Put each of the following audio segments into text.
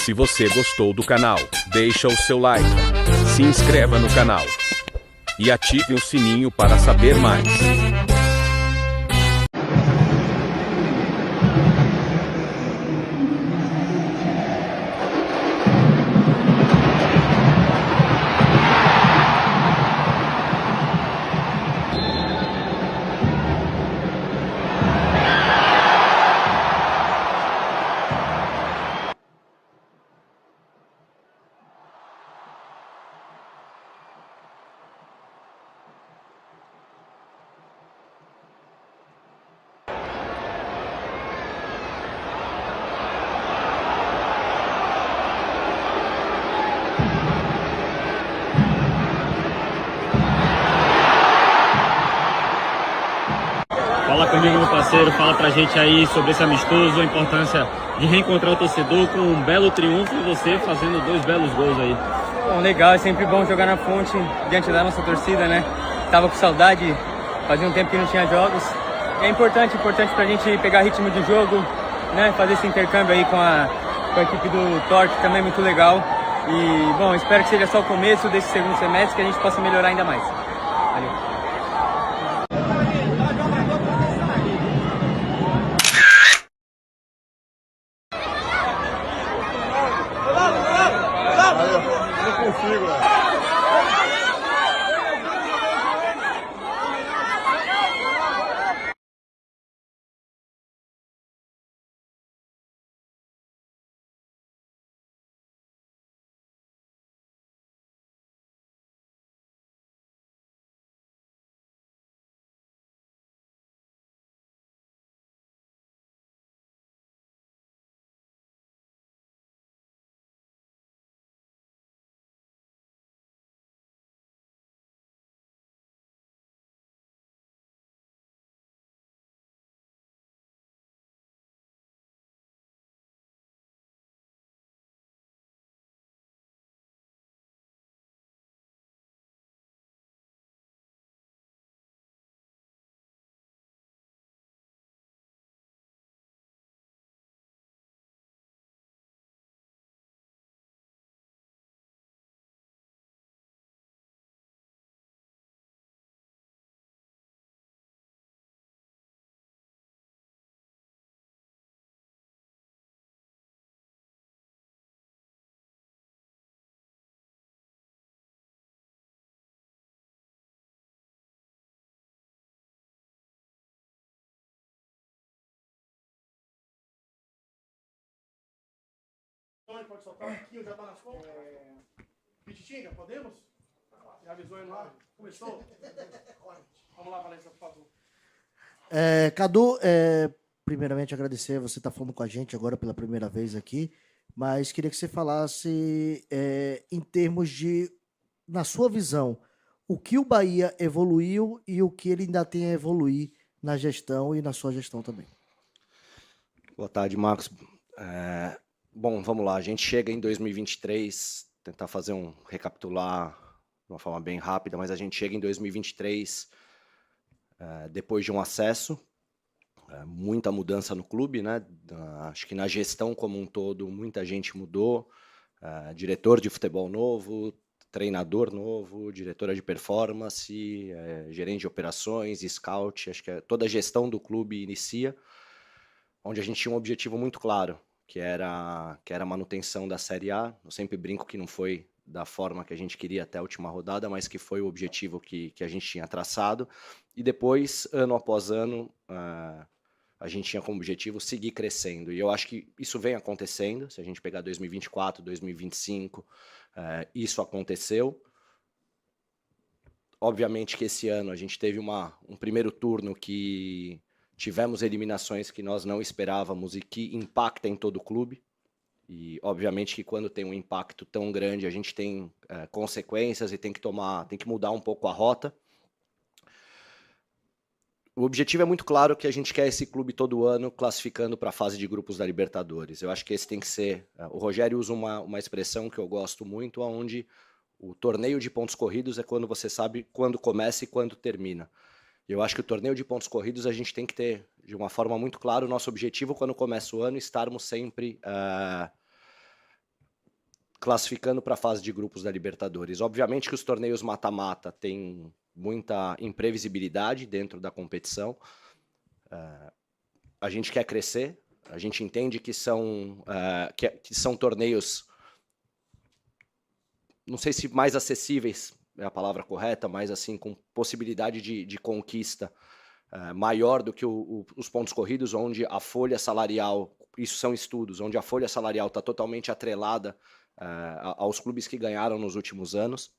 Se você gostou do canal, deixa o seu like, se inscreva no canal e ative o sininho para saber mais. Fala comigo, meu parceiro, fala pra gente aí sobre esse amistoso, a importância de reencontrar o torcedor com um belo triunfo e você fazendo 2 belos gols aí. Bom, legal, é sempre bom jogar na Fonte diante da nossa torcida, né? Tava com saudade, fazia um tempo que não tinha jogos. É importante pra gente pegar ritmo de jogo, né? Fazer esse intercâmbio aí com a equipe do Torque também muito legal. E, bom, espero que seja só o começo desse segundo semestre, que a gente possa melhorar ainda mais. Valeu. Não consigo, pode soltar aqui, já tá nas contas. Pititinga, podemos? Já avisou aí no ar? Começou? Vamos lá, Valência, por favor. Cadu, primeiramente agradecer, você está falando com a gente agora pela primeira vez aqui, mas queria que você falasse em termos de, na sua visão, o que o Bahia evoluiu e o que ele ainda tem a evoluir na gestão e na sua gestão também. Boa tarde, Marcos. Bom, vamos lá. A gente chega em 2023, tentar fazer recapitular de uma forma bem rápida, mas a gente chega em 2023 depois de um acesso, muita mudança no clube, né? Acho que na gestão como um todo, muita gente mudou, diretor de futebol novo, treinador novo, diretora de performance, gerente de operações, scout. Acho que toda a gestão do clube inicia, onde a gente tinha um objetivo muito claro, que era a manutenção da Série A. Eu sempre brinco que não foi da forma que a gente queria até a última rodada, mas que foi o objetivo que a gente tinha traçado. E depois, ano após ano, a gente tinha como objetivo seguir crescendo. E eu acho que isso vem acontecendo. Se a gente pegar 2024, 2025, isso aconteceu. Obviamente que esse ano a gente teve um primeiro turno que tivemos eliminações que nós não esperávamos e que impactam em todo o clube. E, obviamente, que quando tem um impacto tão grande, a gente tem consequências e tem que mudar um pouco a rota. O objetivo é muito claro que a gente quer esse clube todo ano classificando para a fase de grupos da Libertadores. Eu acho que esse tem que ser... O Rogério usa uma expressão que eu gosto muito, onde o torneio de pontos corridos é quando você sabe quando começa e quando termina. Eu acho que o torneio de pontos corridos a gente tem que ter, de uma forma muito clara, o nosso objetivo quando começa o ano, estarmos sempre classificando para a fase de grupos da Libertadores. Obviamente que os torneios mata-mata têm muita imprevisibilidade dentro da competição. A gente quer crescer, a gente entende que são torneios, não sei se mais acessíveis é a palavra correta, mas assim, com possibilidade de conquista maior do que os pontos corridos, onde a folha salarial, isso são estudos, onde a folha salarial está totalmente atrelada aos clubes que ganharam nos últimos anos.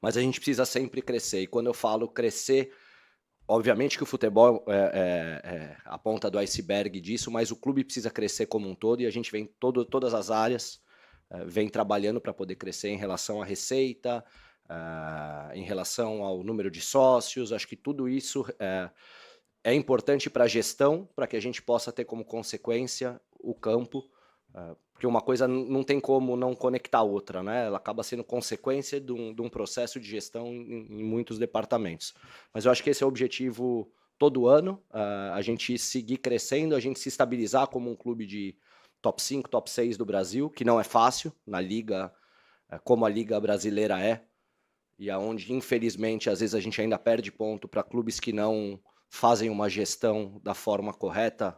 Mas a gente precisa sempre crescer, e quando eu falo crescer, obviamente que o futebol é a ponta do iceberg disso, mas o clube precisa crescer como um todo, e a gente vem todas as áreas, vem trabalhando para poder crescer em relação à receita, em relação ao número de sócios. Acho que tudo isso é importante para a gestão, para que a gente possa ter como consequência o campo, porque uma coisa não tem como não conectar a outra, né? Ela acaba sendo consequência de um processo de gestão em muitos departamentos. Mas eu acho que esse é o objetivo todo ano, a gente seguir crescendo, a gente se estabilizar como um clube de top 5, top 6 do Brasil, que não é fácil na liga, como a liga brasileira é, e aonde, infelizmente, às vezes a gente ainda perde ponto para clubes que não fazem uma gestão da forma correta.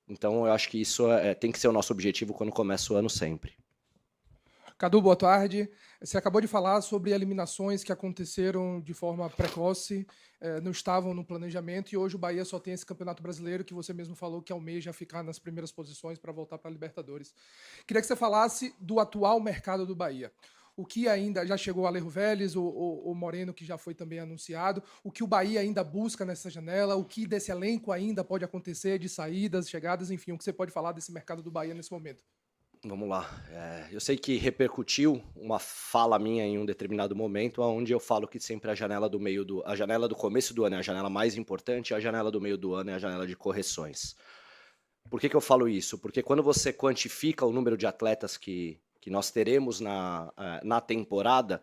Então, eu acho que isso tem que ser o nosso objetivo quando começa o ano sempre. Cadu, boa tarde. Você acabou de falar sobre eliminações que aconteceram de forma precoce, não estavam no planejamento, e hoje o Bahia só tem esse Campeonato Brasileiro, que você mesmo falou que almeja ficar nas primeiras posições para voltar para a Libertadores. Queria que você falasse do atual mercado do Bahia. O que ainda já chegou o Alejo Vélez, o Moreno, que já foi também anunciado, o que o Bahia ainda busca nessa janela, o que desse elenco ainda pode acontecer de saídas, chegadas, enfim, o que você pode falar desse mercado do Bahia nesse momento? Vamos lá. Eu sei que repercutiu uma fala minha em um determinado momento, onde eu falo que sempre a janela do começo do ano é a janela mais importante, e a janela do meio do ano é a janela de correções. Por que eu falo isso? Porque quando você quantifica o número de atletas que nós teremos na temporada,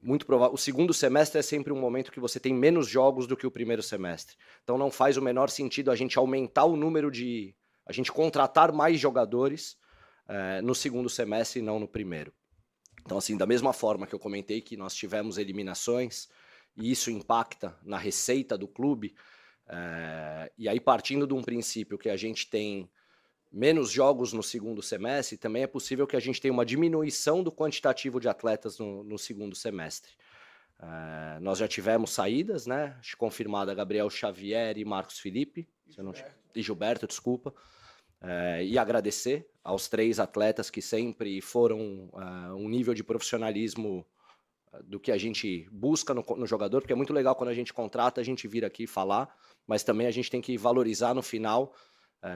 muito provável, o segundo semestre é sempre um momento que você tem menos jogos do que o primeiro semestre. Então não faz o menor sentido a gente aumentar o número a gente contratar mais jogadores no segundo semestre e não no primeiro. Então, assim, da mesma forma que eu comentei que nós tivemos eliminações e isso impacta na receita do clube, e aí partindo de um princípio que a gente tem menos jogos no segundo semestre, também é possível que a gente tenha uma diminuição do quantitativo de atletas no segundo semestre. Nós já tivemos saídas, né? Confirmada Gabriel Xavier e Marcos Felipe, e Gilberto, desculpa. E agradecer aos 3 atletas que sempre foram um nível de profissionalismo do que a gente busca no jogador, porque é muito legal quando a gente contrata, a gente vir aqui falar, mas também a gente tem que valorizar no final,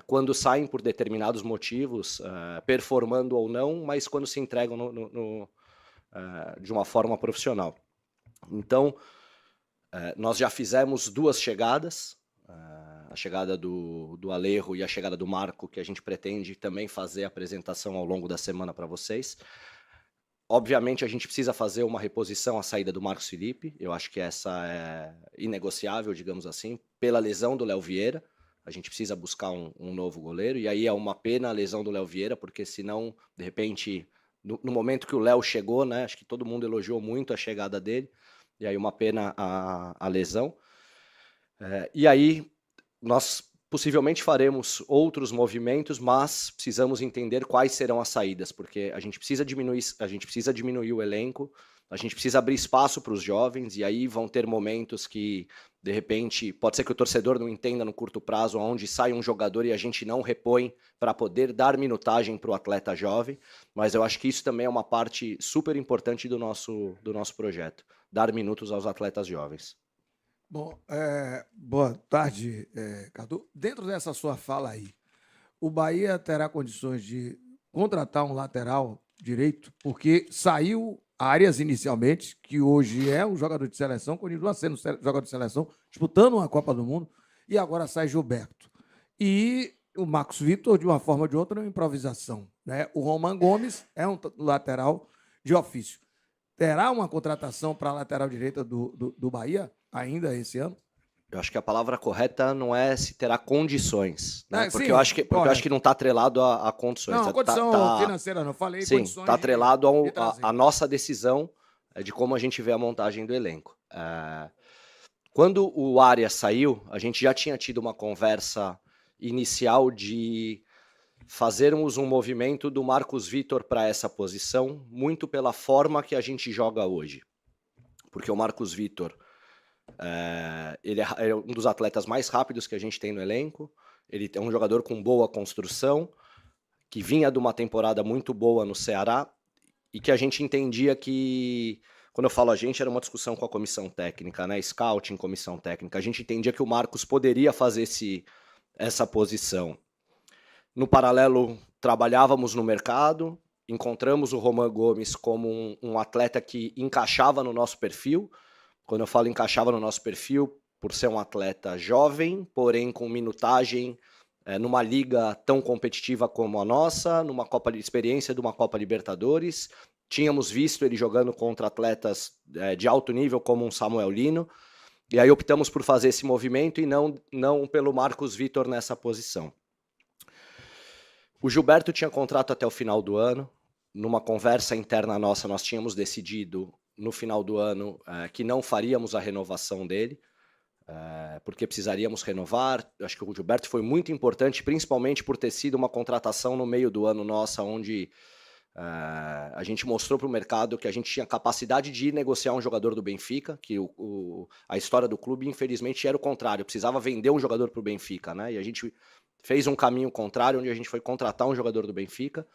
quando saem por determinados motivos, performando ou não, mas quando se entregam de uma forma profissional. Então, nós já fizemos 2 chegadas, a chegada do Alejo e a chegada do Marco, que a gente pretende também fazer a apresentação ao longo da semana para vocês. Obviamente, a gente precisa fazer uma reposição à saída do Marcos Felipe, eu acho que essa é inegociável, digamos assim, pela lesão do Léo Vieira. A gente precisa buscar um novo goleiro, e aí é uma pena a lesão do Léo Vieira, porque senão, de repente, no momento que o Léo chegou, né, acho que todo mundo elogiou muito a chegada dele, e aí uma pena a lesão. E aí nós possivelmente faremos outros movimentos, mas precisamos entender quais serão as saídas, porque a gente precisa diminuir o elenco, a gente precisa abrir espaço para os jovens, e aí vão ter momentos que, de repente, pode ser que o torcedor não entenda no curto prazo, onde sai um jogador e a gente não repõe para poder dar minutagem para o atleta jovem, mas eu acho que isso também é uma parte super importante do nosso projeto, dar minutos aos atletas jovens. Bom, boa tarde, Cadu. Dentro dessa sua fala aí, o Bahia terá condições de contratar um lateral direito, porque saiu Arias inicialmente, que hoje é um jogador de seleção, continua sendo jogador de seleção, disputando uma Copa do Mundo, e agora sai Gilberto. E o Marcos Vitor, de uma forma ou de outra, é uma improvisação, né? O Roman Gomes é um lateral de ofício. Terá uma contratação para a lateral direita do Bahia ainda esse ano? Eu acho que a palavra correta não é se terá condições, né? Sim, porque eu acho que não está atrelado a condições. Não, condição financeira não, falei Sim, condições está atrelado de trazer. a nossa decisão de como a gente vê a montagem do elenco. Quando o Arias saiu, a gente já tinha tido uma conversa inicial de fazermos um movimento do Marcos Vitor para essa posição, muito pela forma que a gente joga hoje. Porque o Marcos Vitor, ele é um dos atletas mais rápidos que a gente tem no elenco, ele é um jogador com boa construção, que vinha de uma temporada muito boa no Ceará, e que a gente entendia que, quando eu falo a gente, era uma discussão com a comissão técnica, né? Scouting, comissão técnica. A gente entendia que o Marcos poderia fazer essa posição. No paralelo, trabalhávamos no mercado, encontramos o Roman Gomes como um atleta que encaixava no nosso perfil. Quando eu falo encaixava no nosso perfil, por ser um atleta jovem, porém com minutagem numa liga tão competitiva como a nossa, numa experiência de uma Copa Libertadores. Tínhamos visto ele jogando contra atletas de alto nível, como um Samuel Lino, e aí optamos por fazer esse movimento e não pelo Marcos Vitor nessa posição. O Gilberto tinha contrato até o final do ano. Numa conversa interna nossa, nós tínhamos decidido no final do ano que não faríamos a renovação dele, porque precisaríamos renovar. Acho que o Gilberto foi muito importante, principalmente por ter sido uma contratação no meio do ano nossa, onde a gente mostrou para o mercado que a gente tinha capacidade de negociar um jogador do Benfica, que a história do clube, infelizmente, era o contrário, precisava vender um jogador para o Benfica, né? E a gente fez um caminho contrário, onde a gente foi contratar um jogador do Benfica.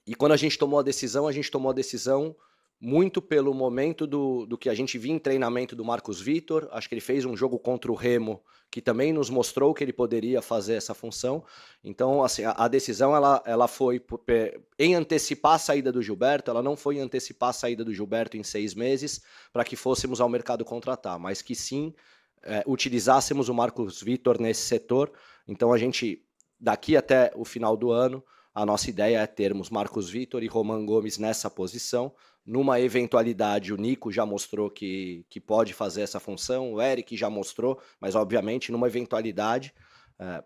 E quando a gente tomou a decisão muito pelo momento do que a gente via em treinamento do Marcos Vitor. Acho que ele fez um jogo contra o Remo, que também nos mostrou que ele poderia fazer essa função. Então, assim, a decisão ela foi em antecipar a saída do Gilberto, ela não foi em antecipar a saída do Gilberto em 6 meses, para que fôssemos ao mercado contratar, mas que sim utilizássemos o Marcos Vitor nesse setor. Então, a gente, daqui até o final do ano, a nossa ideia é termos Marcos Vitor e Roman Gomes nessa posição. Numa eventualidade, o Nico já mostrou que pode fazer essa função, o Eric já mostrou, mas obviamente numa eventualidade.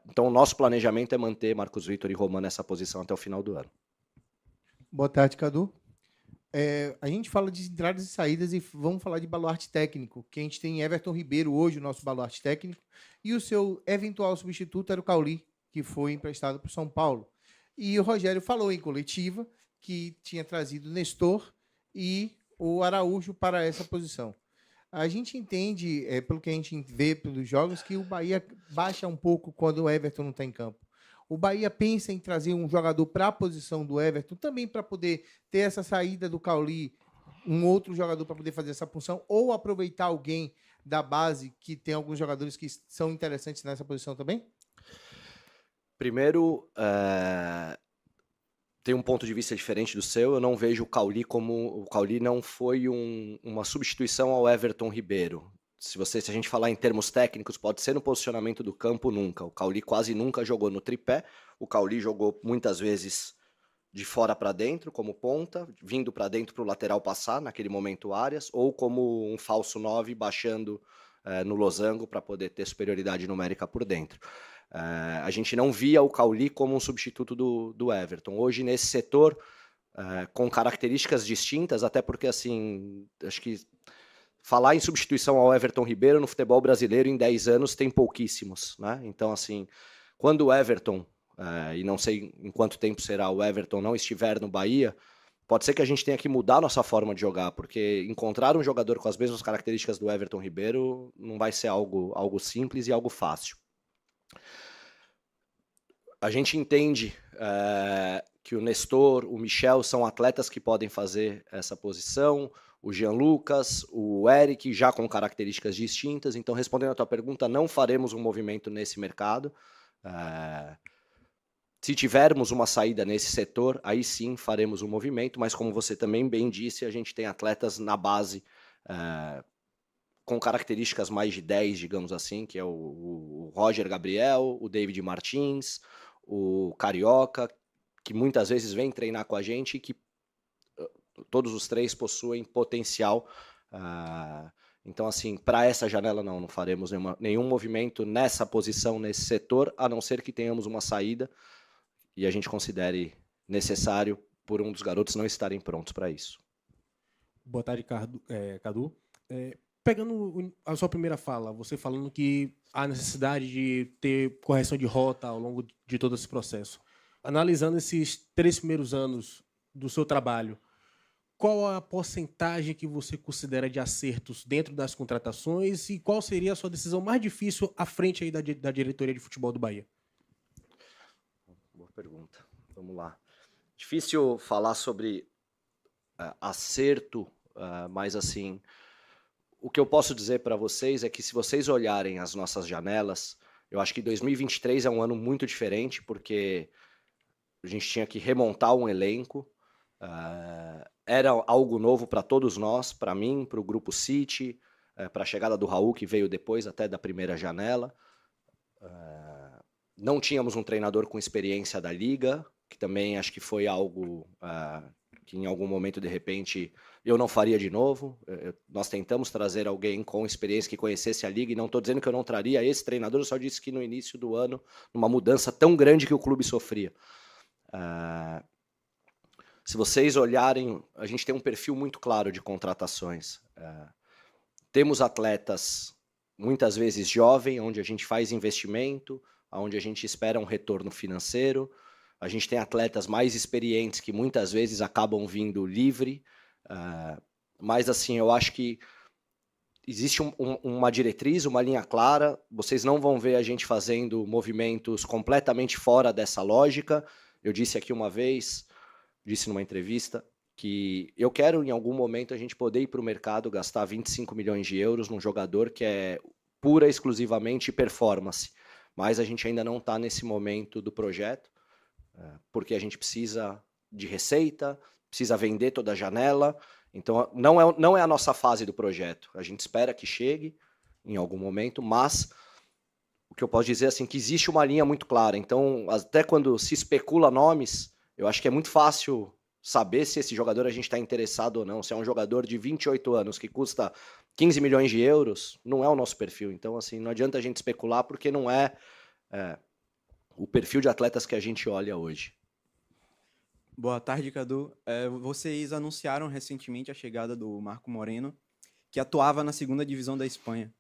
Então o nosso planejamento é manter Marcos Vitor e Roman nessa posição até o final do ano. Boa tarde, Cadu. A gente fala de entradas e saídas e vamos falar de baluarte técnico, que a gente tem Everton Ribeiro hoje, o nosso baluarte técnico, e o seu eventual substituto era o Cauli, que foi emprestado para o São Paulo. E o Rogério falou em coletiva que tinha trazido Nestor e o Araújo para essa posição. A gente entende, pelo que a gente vê pelos jogos, que o Bahia baixa um pouco quando o Everton não está em campo. O Bahia pensa em trazer um jogador para a posição do Everton, também para poder ter essa saída do Cauli, um outro jogador para poder fazer essa função, ou aproveitar alguém da base, que tem alguns jogadores que são interessantes nessa posição também? Primeiro, tem um ponto de vista diferente do seu. Eu não vejo o Cauli como... O Cauli não foi uma substituição ao Everton Ribeiro. Se a gente falar em termos técnicos, pode ser no posicionamento do campo, nunca. O Cauli quase nunca jogou no tripé. O Cauli jogou muitas vezes de fora para dentro, como ponta, vindo para dentro para o lateral passar, naquele momento Arias, ou como um falso 9, baixando no losango para poder ter superioridade numérica por dentro. A gente não via o Cauli como um substituto do Everton. Hoje, nesse setor, com características distintas, até porque, assim, acho que falar em substituição ao Everton Ribeiro no futebol brasileiro em 10 anos tem pouquíssimos, né? Então, assim, quando o Everton, e não sei em quanto tempo será o Everton, não estiver no Bahia, pode ser que a gente tenha que mudar a nossa forma de jogar, porque encontrar um jogador com as mesmas características do Everton Ribeiro não vai ser algo simples e algo fácil. A gente entende que o Nestor, o Michel são atletas que podem fazer essa posição, o Jean Lucas, o Eric, já com características distintas. Então, respondendo a tua pergunta, não faremos um movimento nesse mercado. Se tivermos uma saída nesse setor, aí sim faremos um movimento, mas como você também bem disse, a gente tem atletas na base com características mais de 10, digamos assim, que é o Roger Gabriel, o David Martins, o Carioca, que muitas vezes vem treinar com a gente e que todos os três possuem potencial Então, assim, para essa janela não faremos nenhum movimento nessa posição, nesse setor, a não ser que tenhamos uma saída e a gente considere necessário por um dos garotos não estarem prontos para isso. Boa tarde, Cadu. Pegando a sua primeira fala, você falando que há necessidade de ter correção de rota ao longo de todo esse processo. Analisando esses 3 primeiros anos do seu trabalho, qual a porcentagem que você considera de acertos dentro das contratações e qual seria a sua decisão mais difícil à frente aí da diretoria de futebol do Bahia? Boa pergunta. Vamos lá. Difícil falar sobre acerto, mas assim, o que eu posso dizer para vocês é que se vocês olharem as nossas janelas, eu acho que 2023 é um ano muito diferente, porque a gente tinha que remontar um elenco, era algo novo para todos nós, para mim, para o Grupo City, para a chegada do Raul, que veio depois até da primeira janela. Não tínhamos um treinador com experiência da Liga, que também acho que foi algo que em algum momento, de repente, eu não faria de novo. Nós tentamos trazer alguém com experiência que conhecesse a Liga, e não estou dizendo que eu não traria esse treinador, eu só disse que no início do ano, numa mudança tão grande que o clube sofria. Se vocês olharem, a gente tem um perfil muito claro de contratações. Temos atletas, muitas vezes jovens, onde a gente faz investimento, onde a gente espera um retorno financeiro. A gente tem atletas mais experientes que muitas vezes acabam vindo livre. Mas, assim, eu acho que existe uma diretriz, uma linha clara. Vocês não vão ver a gente fazendo movimentos completamente fora dessa lógica. Eu disse aqui uma vez, disse numa entrevista, que eu quero, em algum momento, a gente poder ir para o mercado gastar 25 milhões de euros num jogador que é pura, exclusivamente performance. Mas a gente ainda não está nesse momento do projeto, porque a gente precisa de receita, precisa vender toda a janela. Então, não é a nossa fase do projeto. A gente espera que chegue em algum momento, mas o que eu posso dizer é assim, que existe uma linha muito clara. Então, até quando se especula nomes, eu acho que é muito fácil saber se esse jogador a gente está interessado ou não. Se é um jogador de 28 anos que custa 15 milhões de euros, não é o nosso perfil. Então, assim, não adianta a gente especular, porque não é o perfil de atletas que a gente olha hoje. Boa tarde, Cadu. Vocês anunciaram recentemente a chegada do Marco Moreno, que atuava na 2ª divisão da Espanha.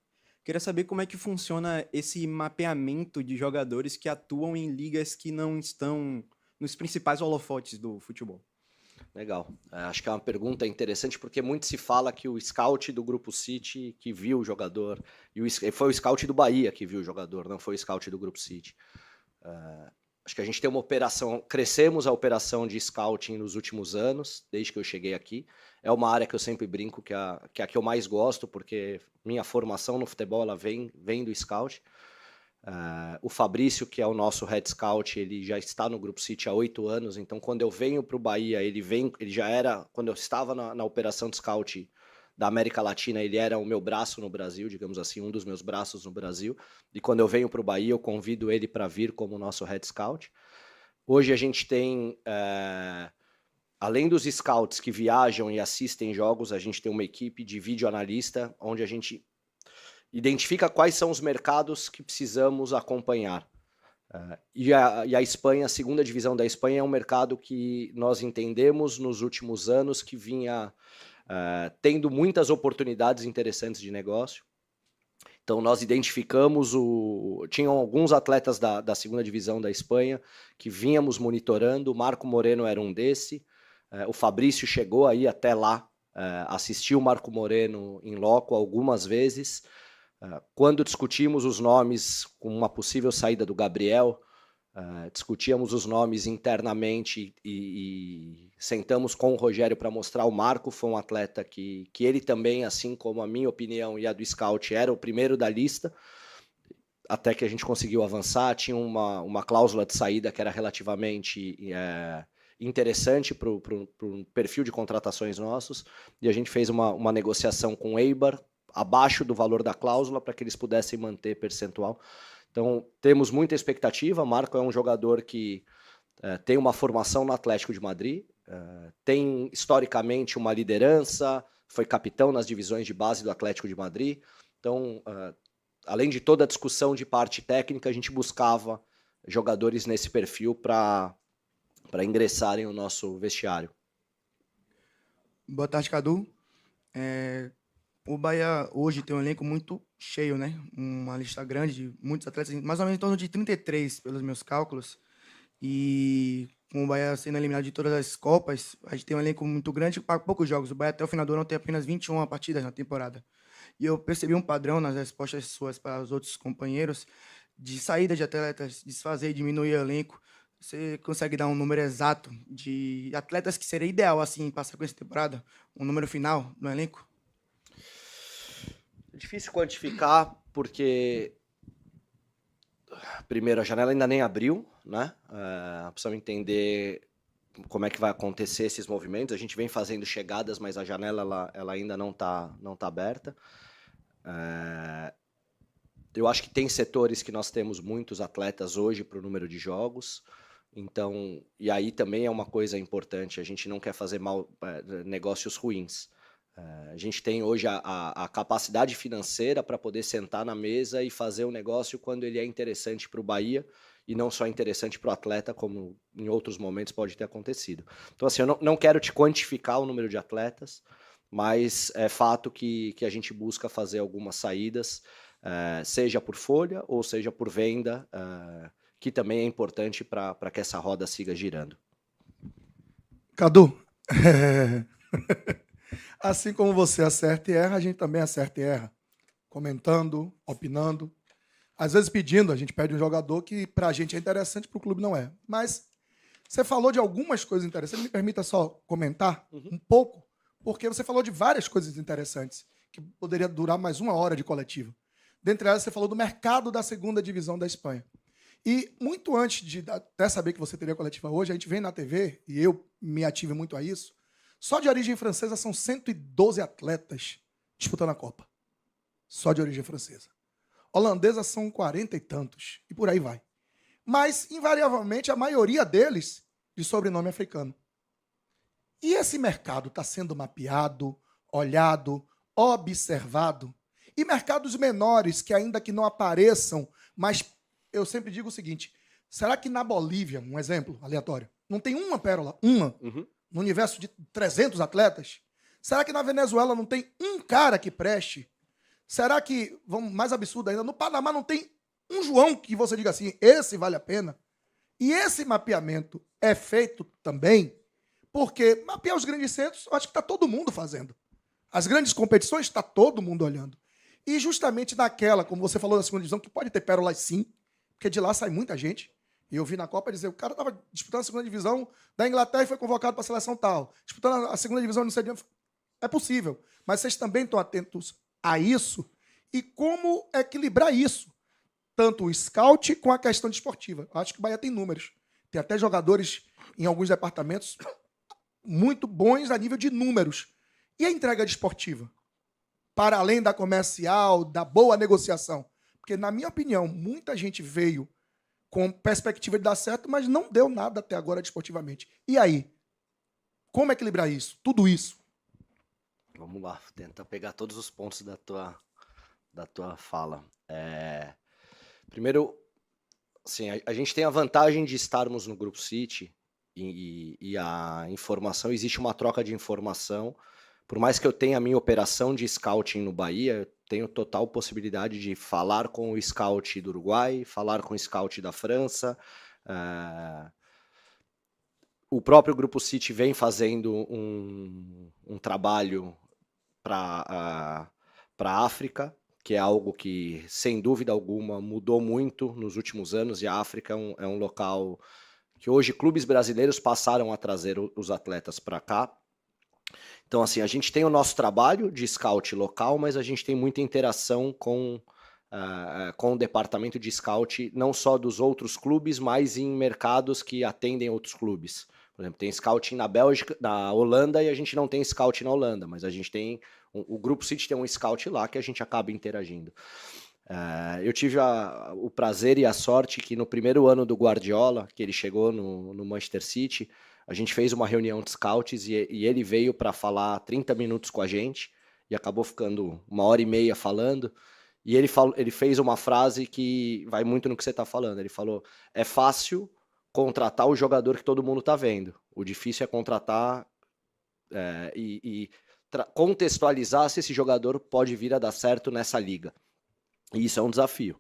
Queria saber como é que funciona esse mapeamento de jogadores que atuam em ligas que não estão nos principais holofotes do futebol. Legal. Acho que é uma pergunta interessante, porque muito se fala que o scout do Grupo City que viu o jogador, e foi o scout do Bahia que viu o jogador, não foi o scout do Grupo City. Acho que a gente tem uma operação, crescemos a operação de scouting nos últimos anos, desde que eu cheguei aqui. É uma área que eu sempre brinco que é a que eu mais gosto, porque minha formação no futebol ela vem do scout. O Fabrício, que é o nosso head scout, ele já está no Grupo City há 8 anos, então quando eu venho para o Bahia, ele já era, quando eu estava na operação de scout da América Latina, ele era o meu braço no Brasil, digamos assim, um dos meus braços no Brasil, e quando eu venho para o Bahia, eu convido ele para vir como nosso head scout. Hoje a gente tem, além dos scouts que viajam e assistem jogos, a gente tem uma equipe de videoanalista, onde a gente identifica quais são os mercados que precisamos acompanhar. E a Espanha, a 2ª divisão da Espanha, é um mercado que nós entendemos nos últimos anos que vinha tendo muitas oportunidades interessantes de negócio. Então nós identificamos, tinham alguns atletas da 2ª divisão da Espanha que vínhamos monitorando, o Marco Moreno era um desse, o Fabrício chegou aí até lá, assistiu o Marco Moreno em loco algumas vezes. Quando discutimos os nomes com uma possível saída do Gabriel, discutíamos os nomes internamente e sentamos com o Rogério para mostrar o Marco. Foi um atleta que ele também, assim como a minha opinião e a do Scout, era o primeiro da lista, até que a gente conseguiu avançar. Tinha uma cláusula de saída que era relativamente interessante para o perfil de contratações nossos, e a gente fez uma negociação com o Eibar, abaixo do valor da cláusula, para que eles pudessem manter percentual. Então, temos muita expectativa. Marco é um jogador que tem uma formação no Atlético de Madrid, tem historicamente uma liderança, foi capitão nas divisões de base do Atlético de Madrid. Então, além de toda a discussão de parte técnica, a gente buscava jogadores nesse perfil para ingressarem no nosso vestiário. Boa tarde, Cadu. O Bahia hoje tem um elenco muito cheio, né? Uma lista grande de muitos atletas, mais ou menos em torno de 33, pelos meus cálculos. E com o Bahia sendo eliminado de todas as Copas, a gente tem um elenco muito grande para poucos jogos. O Bahia até o final do ano tem apenas 21 partidas na temporada. E eu percebi um padrão nas respostas suas para os outros companheiros de saída de atletas, desfazer e diminuir o elenco. Você consegue dar um número exato de atletas que seria ideal assim passar com essa temporada? Um número final no elenco? É difícil quantificar, porque primeiro, a janela ainda nem abriu, né? Precisamos entender como é que vai acontecer esses movimentos. A gente vem fazendo chegadas, mas a janela ela ainda não tá aberta. Eu acho que tem setores que nós temos muitos atletas hoje para o número de jogos. Então, e aí também é uma coisa importante, a gente não quer fazer negócios ruins. A gente tem hoje a capacidade financeira para poder sentar na mesa e fazer um negócio quando ele é interessante para o Bahia e não só interessante para o atleta, como em outros momentos pode ter acontecido. Então, assim, eu não quero te quantificar o número de atletas, mas é fato que a gente busca fazer algumas saídas, seja por folha ou seja por venda, que também é importante para que essa roda siga girando. Cadu, assim como você acerta e erra, a gente também acerta e erra. Comentando, opinando. Às vezes pedindo, a gente pede um jogador que pra gente é interessante, pro clube não é. Mas você falou de algumas coisas interessantes. Me permita só comentar um pouco, porque você falou de várias coisas interessantes, que poderia durar mais 1 hora de coletiva. Dentre elas, você falou do mercado da segunda divisão da Espanha. E muito antes de até saber que você teria coletiva hoje, a gente vem na TV, e eu me ativo muito a isso, só de origem francesa são 112 atletas disputando a Copa. Só de origem francesa. Holandesa são 40 e tantos, e por aí vai. Mas, invariavelmente, a maioria deles de sobrenome africano. E esse mercado está sendo mapeado, olhado, observado. E mercados menores, que ainda que não apareçam, mas eu sempre digo o seguinte, será que na Bolívia, um exemplo aleatório, não tem uma pérola, no universo de 300 atletas? Será que na Venezuela não tem um cara que preste? Será que, vamos mais absurdo ainda, no Panamá não tem um João que você diga assim, esse vale a pena? E esse mapeamento é feito também porque mapear os grandes centros, eu acho que está todo mundo fazendo. As grandes competições, está todo mundo olhando. E justamente naquela, como você falou da segunda divisão, que pode ter pérolas sim, porque de lá sai muita gente. E eu vi na Copa dizer, o cara estava disputando a segunda divisão da Inglaterra e foi convocado para a seleção tal. Disputando a segunda divisão, não sei de onde. É possível. Mas vocês também estão atentos a isso e como equilibrar isso. Tanto o scout com a questão desportiva. Eu acho que o Bahia tem números. Tem até jogadores em alguns departamentos muito bons a nível de números. E a entrega desportiva? Para além da comercial, da boa negociação. Porque, na minha opinião, muita gente veio com perspectiva de dar certo, mas não deu nada até agora desportivamente. E aí? Como equilibrar isso? Tudo isso? Vamos lá, tentar pegar todos os pontos da tua fala. Primeiro, assim, a gente tem a vantagem de estarmos no Grupo City e a informação, existe uma troca de informação. Por mais que eu tenha a minha operação de scouting no Bahia, eu tenho total possibilidade de falar com o scout do Uruguai, falar com o scout da França. O próprio Grupo City vem fazendo um trabalho para a África, que é algo que, sem dúvida alguma, mudou muito nos últimos anos, e a África é um local que hoje clubes brasileiros passaram a trazer os atletas para cá. Então, assim, a gente tem o nosso trabalho de scout local, mas a gente tem muita interação com o departamento de scout, não só dos outros clubes, mas em mercados que atendem outros clubes. Por exemplo, tem scouting na Bélgica, na Holanda, e a gente não tem scout na Holanda, mas a gente tem, o Grupo City tem um scout lá que a gente acaba interagindo. Eu tive o prazer e a sorte que no primeiro ano do Guardiola, que ele chegou no Manchester City, a gente fez uma reunião de scouts e ele veio para falar 30 minutos com a gente e acabou ficando 1h30 falando. E ele fez uma frase que vai muito no que você está falando. Ele falou: é fácil contratar o jogador que todo mundo está vendo. O difícil é contratar e contextualizar se esse jogador pode vir a dar certo nessa liga. E isso é um desafio.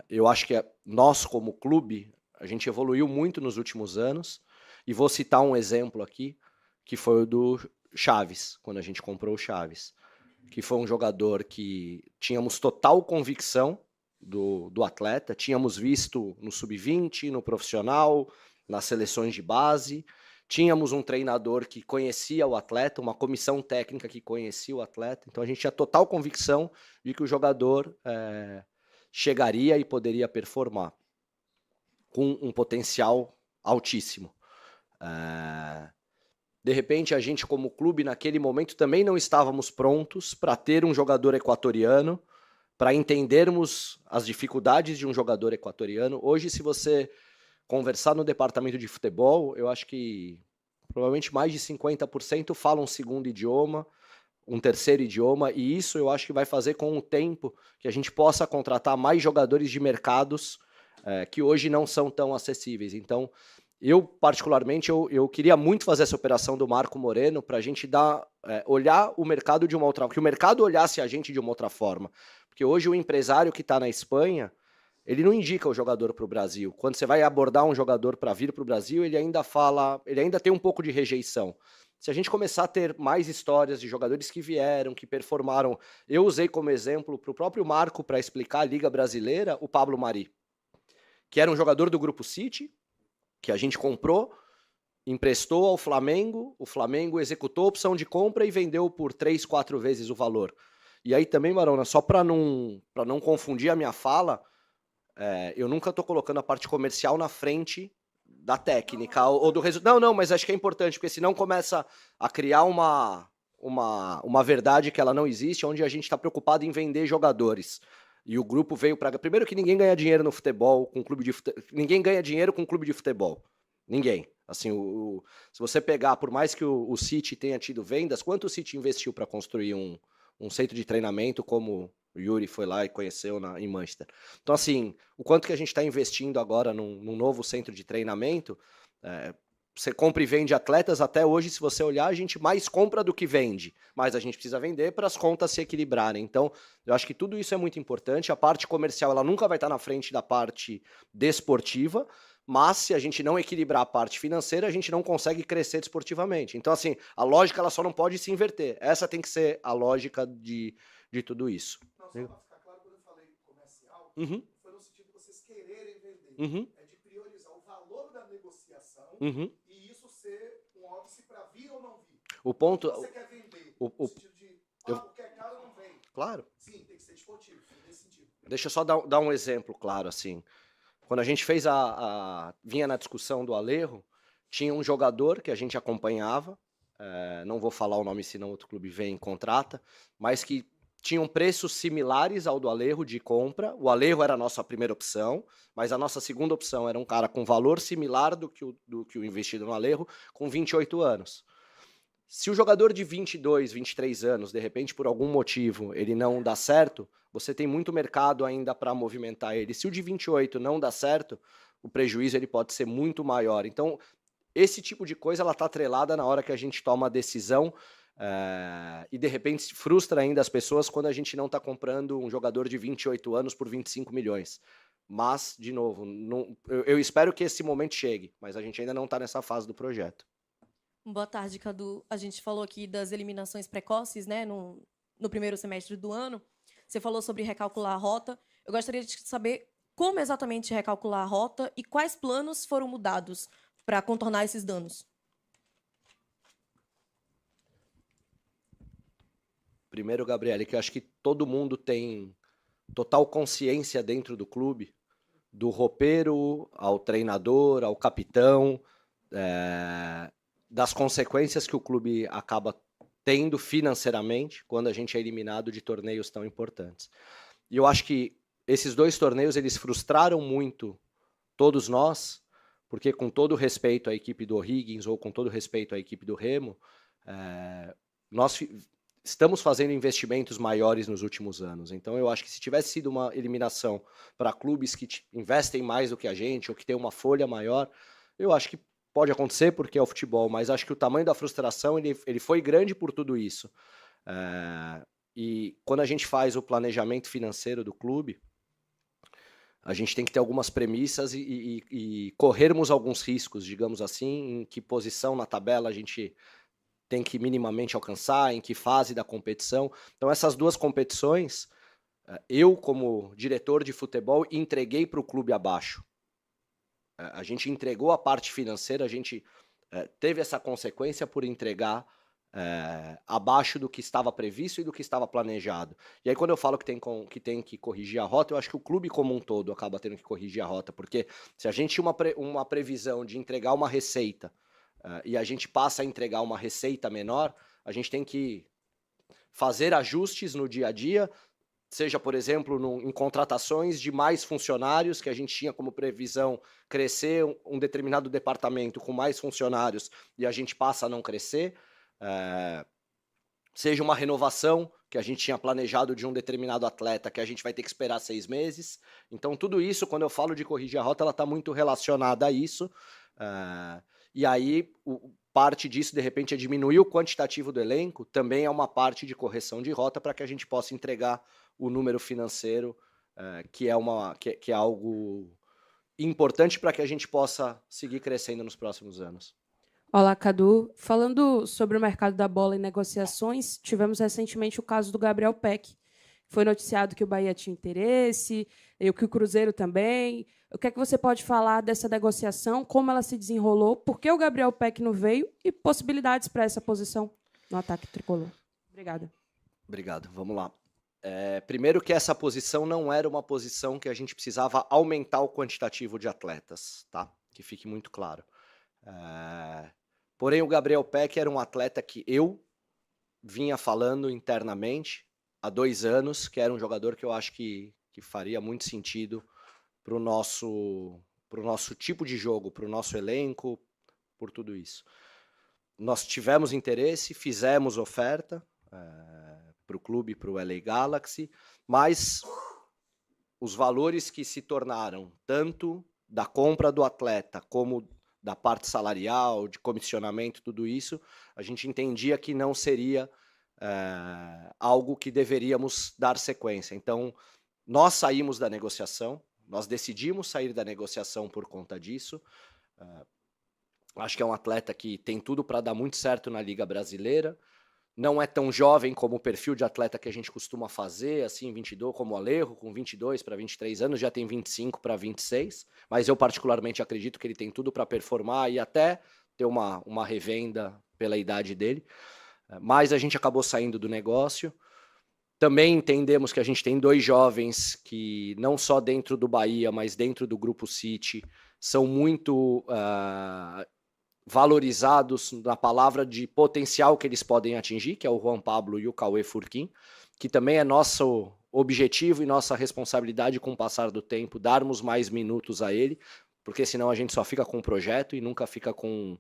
Eu acho que nós, como clube, a gente evoluiu muito nos últimos anos. E vou citar um exemplo aqui, que foi o do Chaves, quando a gente comprou o Chaves. Que foi um jogador que tínhamos total convicção do atleta, tínhamos visto no sub-20, no profissional, nas seleções de base, tínhamos um treinador que conhecia o atleta, uma comissão técnica que conhecia o atleta, então a gente tinha total convicção de que o jogador chegaria e poderia performar com um potencial altíssimo. De repente, a gente, como clube, naquele momento, também não estávamos prontos para ter um jogador equatoriano, para entendermos as dificuldades de um jogador equatoriano. Hoje, se você conversar no departamento de futebol, eu acho que provavelmente mais de 50% falam um segundo idioma, um terceiro idioma, e isso eu acho que vai fazer com o tempo que a gente possa contratar mais jogadores de mercados que hoje não são tão acessíveis. Então, eu, particularmente, eu queria muito fazer essa operação do Marco Moreno para a gente olhar o mercado de uma outra forma, que o mercado olhasse a gente de uma outra forma. Porque hoje o empresário que está na Espanha, ele não indica o jogador para o Brasil. Quando você vai abordar um jogador para vir para o Brasil, ele ainda tem um pouco de rejeição. Se a gente começar a ter mais histórias de jogadores que vieram, que performaram, eu usei como exemplo para o próprio Marco, para explicar a Liga Brasileira, o Pablo Mari, que era um jogador do Grupo City, que a gente comprou, emprestou ao Flamengo, o Flamengo executou a opção de compra e vendeu por 3, 4 vezes o valor. E aí também, Marona, só para não confundir a minha fala, eu nunca estou colocando a parte comercial na frente da técnica ou do resultado. Não, mas acho que é importante, porque senão começa a criar uma verdade que ela não existe, onde a gente está preocupado em vender jogadores. E o grupo veio para... Primeiro que ninguém ganha dinheiro no futebol, com clube de ninguém ganha dinheiro com clube de futebol. Ninguém. Assim, se você pegar, por mais que o City tenha tido vendas, quanto o City investiu para construir um centro de treinamento como o Yuri foi lá e conheceu em Manchester? Então, assim, o quanto que a gente está investindo agora num novo centro de treinamento... Você compra e vende atletas, até hoje, se você olhar, a gente mais compra do que vende, mas a gente precisa vender para as contas se equilibrarem. Então, eu acho que tudo isso é muito importante. A parte comercial, ela nunca vai estar na frente da parte desportiva, mas se a gente não equilibrar a parte financeira, a gente não consegue crescer desportivamente. Então, assim, a lógica ela só não pode se inverter. Essa tem que ser a lógica de tudo isso. Não, só para ficar claro, quando eu falei comercial, foi no sentido de vocês quererem vender. É de priorizar o valor da negociação e isso ser um óbice para vir ou não vir. O ponto... Você quer vender, no sentido de, o que é caro não vem. Claro. Sim, tem que ser desportivo, nesse sentido. Deixa eu só dar um exemplo claro, assim. Quando a gente fez vinha na discussão do Alejo, tinha um jogador que a gente acompanhava, não vou falar o nome senão outro clube vem e contrata, mas que tinham preços similares ao do Alejo de compra. O Alejo era a nossa primeira opção, mas a nossa segunda opção era um cara com valor similar do que o investido no Alejo, com 28 anos. Se o jogador de 22, 23 anos, de repente, por algum motivo, ele não dá certo, você tem muito mercado ainda para movimentar ele. Se o de 28 não dá certo, o prejuízo ele pode ser muito maior. Então, esse tipo de coisa ela está atrelada na hora que a gente toma a decisão e, de repente, frustra ainda as pessoas quando a gente não está comprando um jogador de 28 anos por 25 milhões. Mas, de novo, eu espero que esse momento chegue, mas a gente ainda não está nessa fase do projeto. Boa tarde, Cadu. A gente falou aqui das eliminações precoces, né, no primeiro semestre do ano. Você falou sobre recalcular a rota. Eu gostaria de saber como exatamente recalcular a rota e quais planos foram mudados para contornar esses danos. Primeiro, Gabriele, que eu acho que todo mundo tem total consciência dentro do clube, do roupeiro ao treinador, ao capitão, das consequências que o clube acaba tendo financeiramente quando a gente é eliminado de torneios tão importantes. E eu acho que esses 2 torneios, eles frustraram muito todos nós, porque com todo respeito à equipe do O'Higgins ou com todo respeito à equipe do Remo, nós estamos fazendo investimentos maiores nos últimos anos. Então eu acho que se tivesse sido uma eliminação para clubes que investem mais do que a gente ou que tem uma folha maior, eu acho que pode acontecer porque é o futebol, mas acho que o tamanho da frustração ele foi grande por tudo isso. E quando a gente faz o planejamento financeiro do clube, a gente tem que ter algumas premissas e corrermos alguns riscos, digamos assim, em que posição na tabela a gente tem que minimamente alcançar, em que fase da competição. Então essas 2 competições, eu como diretor de futebol entreguei para o clube abaixo. A gente entregou a parte financeira, a gente teve essa consequência por entregar abaixo do que estava previsto e do que estava planejado. E aí quando eu falo que tem que corrigir a rota, eu acho que o clube como um todo acaba tendo que corrigir a rota, porque se a gente tinha uma previsão de entregar uma receita e a gente passa a entregar uma receita menor, a gente tem que fazer ajustes no dia a dia, seja, por exemplo, em contratações de mais funcionários, que a gente tinha como previsão crescer um determinado departamento com mais funcionários e a gente passa a não crescer, seja uma renovação que a gente tinha planejado de um determinado atleta que a gente vai ter que esperar 6 meses. Então tudo isso, quando eu falo de corrigir a rota, ela está muito relacionada a isso, e aí parte disso de repente é diminuir o quantitativo do elenco, também é uma parte de correção de rota para que a gente possa entregar o número financeiro, que é algo importante para que a gente possa seguir crescendo nos próximos anos. Olá, Cadu. Falando sobre o mercado da bola e negociações, tivemos recentemente o caso do Gabriel Peck. Foi noticiado que o Bahia tinha interesse, e que o Cruzeiro também. O que é que você pode falar dessa negociação, como ela se desenrolou, por que o Gabriel Peck não veio e possibilidades para essa posição no ataque tricolor? Obrigada. Obrigado. Vamos lá. Primeiro que essa posição não era uma posição que a gente precisava aumentar o quantitativo de atletas, tá? Que fique muito claro. Porém, o Gabriel Peck era um atleta que eu vinha falando internamente há 2 anos, que era um jogador que eu acho que faria muito sentido para o nosso tipo de jogo, para o nosso elenco, por tudo isso. Nós tivemos interesse, fizemos oferta para o clube, para o LA Galaxy, mas os valores que se tornaram tanto da compra do atleta como da parte salarial, de comissionamento, tudo isso, a gente entendia que não seria algo que deveríamos dar sequência. Então, nós saímos da negociação, nós decidimos sair da negociação por conta disso. Acho que é um atleta que tem tudo para dar muito certo na Liga Brasileira. Não é tão jovem como o perfil de atleta que a gente costuma fazer, assim, 22, como o Alejo, com 22 para 23 anos, já tem 25 para 26, mas eu particularmente acredito que ele tem tudo para performar e até ter uma revenda pela idade dele, mas a gente acabou saindo do negócio. Também entendemos que a gente tem 2 jovens que, não só dentro do Bahia, mas dentro do Grupo City, são muito valorizados na palavra de potencial que eles podem atingir, que é o Juan Pablo e o Cauê Furquim, que também é nosso objetivo e nossa responsabilidade com o passar do tempo, darmos mais minutos a ele, porque senão a gente só fica com o projeto e nunca fica com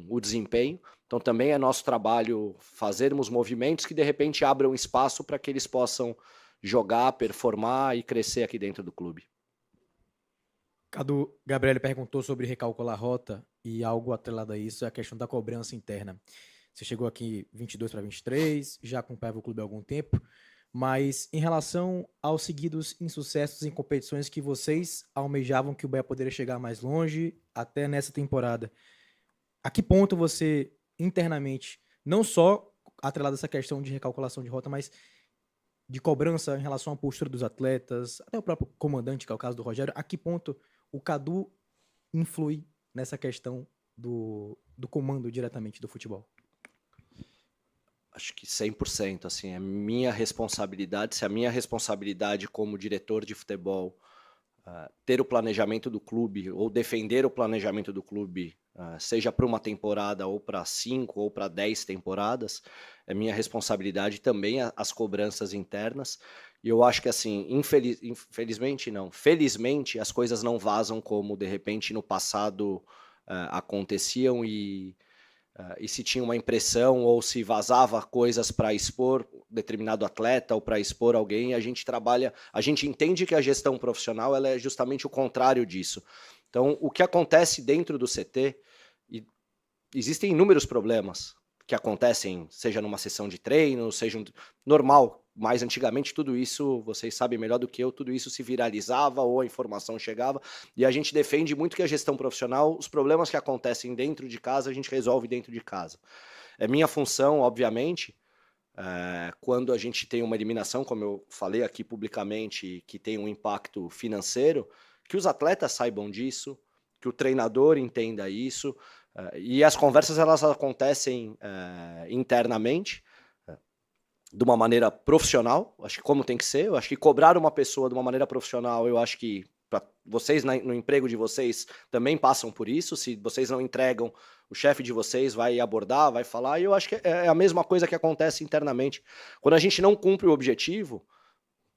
o desempenho. Então também é nosso trabalho fazermos movimentos que de repente abram espaço para que eles possam jogar, performar e crescer aqui dentro do clube. Cadu, Gabriel perguntou sobre recalcular a rota e algo atrelado a isso é a questão da cobrança interna. Você chegou aqui 22 para 23, já acompanhava o clube há algum tempo, mas em relação aos seguidos insucessos em competições que vocês almejavam que o Bahia poderia chegar mais longe até nessa temporada, a que ponto você internamente, não só atrelado a essa questão de recalculação de rota, mas de cobrança em relação à postura dos atletas, até o próprio comandante, que é o caso do Rogério, a que ponto o Cadu influi nessa questão do comando diretamente do futebol? Acho que 100%, assim, é minha responsabilidade, se a minha responsabilidade como diretor de futebol ter o planejamento do clube ou defender o planejamento do clube, seja para uma temporada ou para 5 ou para 10 temporadas, é minha responsabilidade também as cobranças internas, E eu acho que, assim, infelizmente não, felizmente as coisas não vazam como, de repente, no passado aconteciam e se tinha uma impressão ou se vazava coisas para expor determinado atleta ou para expor alguém, a gente entende que a gestão profissional ela é justamente o contrário disso. Então, o que acontece dentro do CT, existem inúmeros problemas que acontecem, seja numa sessão de treino, seja normal. Mas antigamente tudo isso, vocês sabem melhor do que eu, tudo isso se viralizava ou a informação chegava, e a gente defende muito que a gestão profissional, os problemas que acontecem dentro de casa, a gente resolve dentro de casa. É minha função, obviamente, quando a gente tem uma eliminação, como eu falei aqui publicamente, que tem um impacto financeiro, que os atletas saibam disso, que o treinador entenda isso, e as conversas elas acontecem internamente, de uma maneira profissional, acho que como tem que ser, eu acho que cobrar uma pessoa de uma maneira profissional, eu acho que vocês no emprego de vocês também passam por isso, se vocês não entregam, o chefe de vocês vai abordar, vai falar, e eu acho que é a mesma coisa que acontece internamente. Quando a gente não cumpre o objetivo,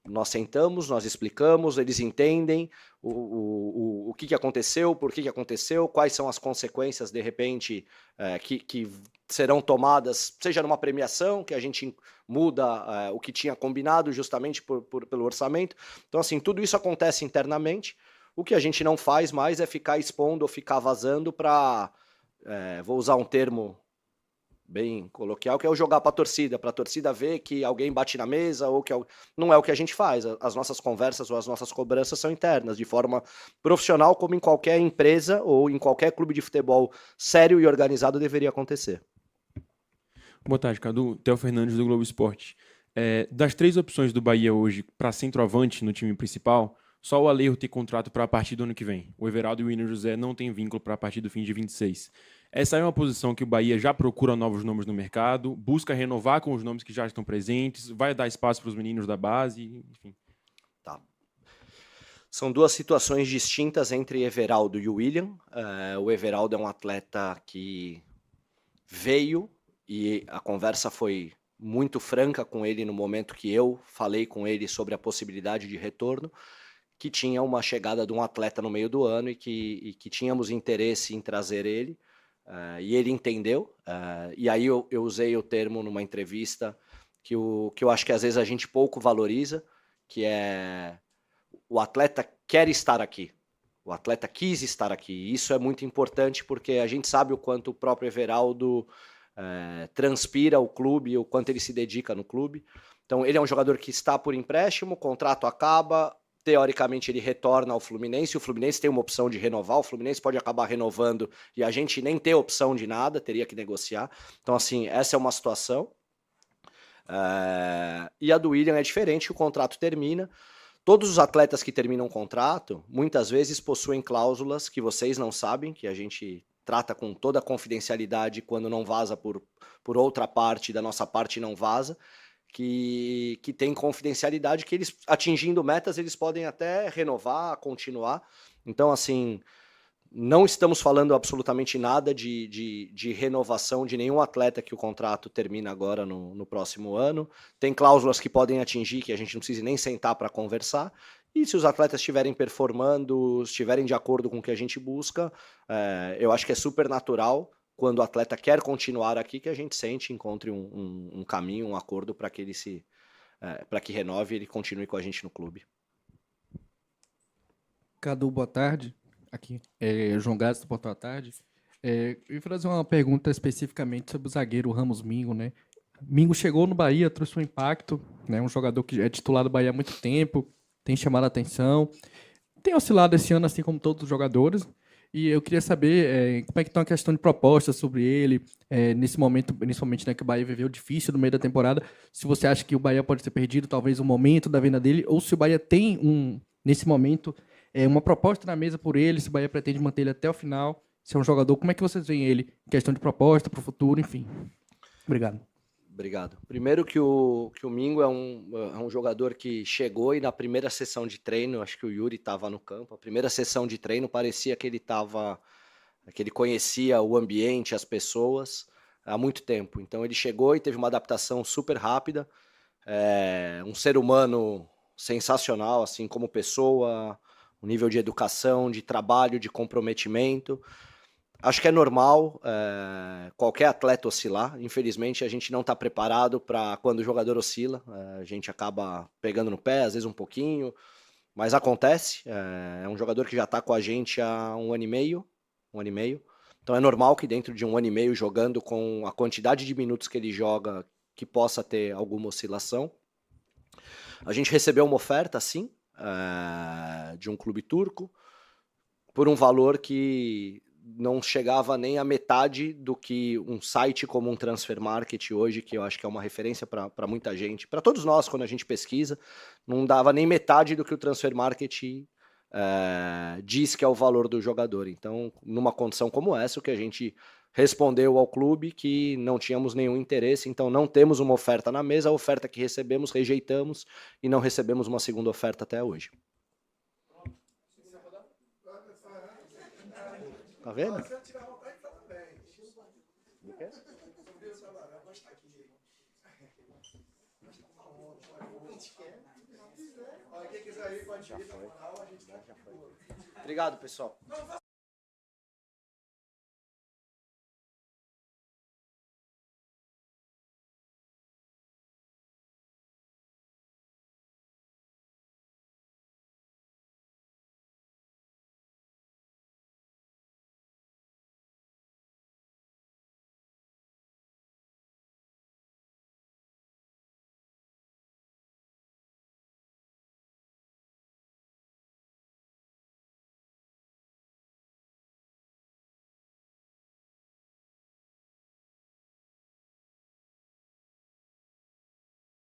nós sentamos, nós explicamos, eles entendem o que aconteceu, por que aconteceu, quais são as consequências, de repente, que serão tomadas, seja numa premiação, que a gente muda o que tinha combinado justamente pelo orçamento. Então, assim, tudo isso acontece internamente. O que a gente não faz mais é ficar expondo ou ficar vazando para, vou usar um termo bem coloquial, que é o jogar para a torcida ver que alguém bate na mesa ou que não é o que a gente faz. As nossas conversas ou as nossas cobranças são internas, de forma profissional, como em qualquer empresa ou em qualquer clube de futebol sério e organizado deveria acontecer. Boa tarde, Cadu. Theo Fernandes, do Globo Esporte. Das 3 opções do Bahia hoje para centroavante no time principal, só o Alejo tem contrato para a partir do ano que vem. O Everaldo e o William José não têm vínculo para a partir do fim de 26. Essa é uma posição que o Bahia já procura novos nomes no mercado, busca renovar com os nomes que já estão presentes, vai dar espaço para os meninos da base, enfim. Tá. São 2 situações distintas entre Everaldo e o William. O Everaldo é um atleta que veio e a conversa foi muito franca com ele no momento que eu falei com ele sobre a possibilidade de retorno, que tinha uma chegada de um atleta no meio do ano e que tínhamos interesse em trazer ele. E ele entendeu, e aí eu usei o termo numa entrevista que eu acho que às vezes a gente pouco valoriza, que é o atleta quer estar aqui, o atleta quis estar aqui. Isso é muito importante porque a gente sabe o quanto o próprio Everaldo transpira o clube, o quanto ele se dedica no clube. Então ele é um jogador que está por empréstimo, o contrato acaba, teoricamente ele retorna ao Fluminense, o Fluminense tem uma opção de renovar, o Fluminense pode acabar renovando e a gente nem ter opção de nada, teria que negociar. Então, assim, essa é uma situação. E a do William é diferente, o contrato termina. Todos os atletas que terminam o contrato, muitas vezes possuem cláusulas que vocês não sabem, que a gente trata com toda a confidencialidade quando não vaza por outra parte, da nossa parte não vaza, que tem confidencialidade, que eles, atingindo metas, eles podem até renovar, continuar. Então, assim, não estamos falando absolutamente nada de renovação de nenhum atleta que o contrato termina agora no próximo ano. Tem cláusulas que podem atingir, que a gente não precisa nem sentar para conversar. E se os atletas estiverem performando, estiverem de acordo com o que a gente busca, eu acho que é super natural, quando o atleta quer continuar aqui, que a gente sente, encontre um caminho, um acordo para que ele para que renove e ele continue com a gente no clube. Cadu, boa tarde. Aqui é João Gás, boa tarde. Eu ia fazer uma pergunta especificamente sobre o zagueiro Ramos Mingo, né? Mingo chegou no Bahia, trouxe um impacto, né? Um jogador que é titular do Bahia há muito tempo, tem chamado a atenção, tem oscilado esse ano, assim como todos os jogadores. E eu queria saber como é que está a questão de propostas sobre ele, nesse momento, principalmente, né, que o Bahia viveu difícil no meio da temporada, se você acha que o Bahia pode ter perdido talvez o momento da venda dele, ou se o Bahia tem, nesse momento, uma proposta na mesa por ele, se o Bahia pretende manter ele até o final, se é um jogador, como é que vocês veem ele? Questão de proposta para o futuro, enfim. Obrigado. Obrigado. Primeiro que o Mingo é um jogador que chegou e na primeira sessão de treino, acho que o Yuri estava no campo, a primeira sessão de treino parecia que ele conhecia o ambiente, as pessoas, há muito tempo. Então ele chegou e teve uma adaptação super rápida, um ser humano sensacional, assim, como pessoa, o nível de educação, de trabalho, de comprometimento. Acho que é normal qualquer atleta oscilar. Infelizmente, a gente não está preparado para quando o jogador oscila. A gente acaba pegando no pé, às vezes um pouquinho, mas acontece. É um jogador que já está com a gente há um ano e meio. Então é normal que dentro de um ano e meio jogando com a quantidade de minutos que ele joga, que possa ter alguma oscilação. A gente recebeu uma oferta, sim, de um clube turco, por um valor que não chegava nem a metade do que um site como um Transfer Market hoje, que eu acho que é uma referência para muita gente, para todos nós quando a gente pesquisa, não dava nem metade do que o Transfer Market diz que é o valor do jogador. Então, numa condição como essa, o que a gente respondeu ao clube que não tínhamos nenhum interesse, então não temos uma oferta na mesa, a oferta que recebemos, rejeitamos e não recebemos uma segunda oferta até hoje. Tá vendo? Obrigado, pessoal.